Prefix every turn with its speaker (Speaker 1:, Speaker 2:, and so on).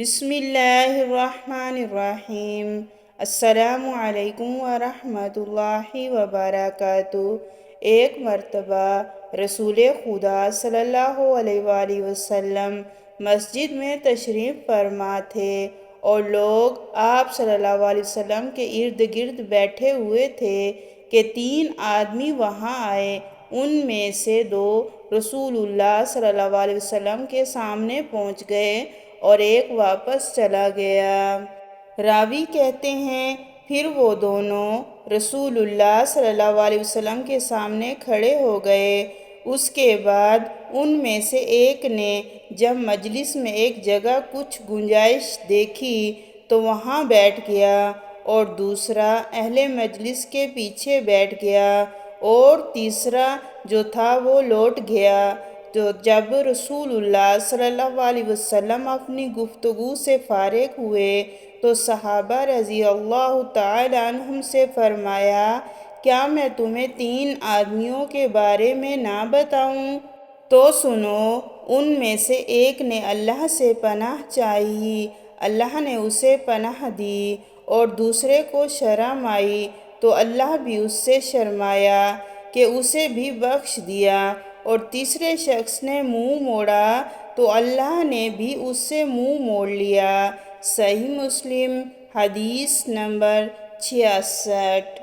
Speaker 1: بسم اللہ الرحمن الرحیم۔ السلام علیکم ورحمۃ اللہ وبرکاتہ۔ ایک مرتبہ رسول خدا صلی اللہ علیہ وآلہ وسلم مسجد میں تشریف فرما تھے اور لوگ آپ صلی اللہ علیہ وسلم کے ارد گرد بیٹھے ہوئے تھے کہ 3 آدمی وہاں آئے۔ ان میں سے 2 رسول اللہ صلی اللہ علیہ وسلم کے سامنے پہنچ گئے اور ایک واپس چلا گیا۔ راوی کہتے ہیں پھر وہ دونوں رسول اللہ صلی اللہ علیہ وسلم کے سامنے کھڑے ہو گئے۔ اس کے بعد ان میں سے ایک نے جب مجلس میں ایک جگہ کچھ گنجائش دیکھی تو وہاں بیٹھ گیا اور دوسرا اہل مجلس کے پیچھے بیٹھ گیا اور تیسرا جو تھا وہ لوٹ گیا۔ تو جب رسول اللہ صلی اللہ علیہ وسلم اپنی گفتگو سے فارغ ہوئے تو صحابہ رضی اللہ تعالی عنہم سے فرمایا، کیا میں تمہیں 3 آدمیوں کے بارے میں نہ بتاؤں؟ تو سنو۔ ان میں سے ایک نے اللہ سے پناہ چاہی، اللہ نے اسے پناہ دی، اور دوسرے کو شرم آئی تو اللہ بھی اس سے شرمایا کہ اسے بھی بخش دیا، اور تیسرے شخص نے منہ موڑا تو اللہ نے بھی اس سے منہ موڑ لیا۔ صحیح مسلم حدیث نمبر 66۔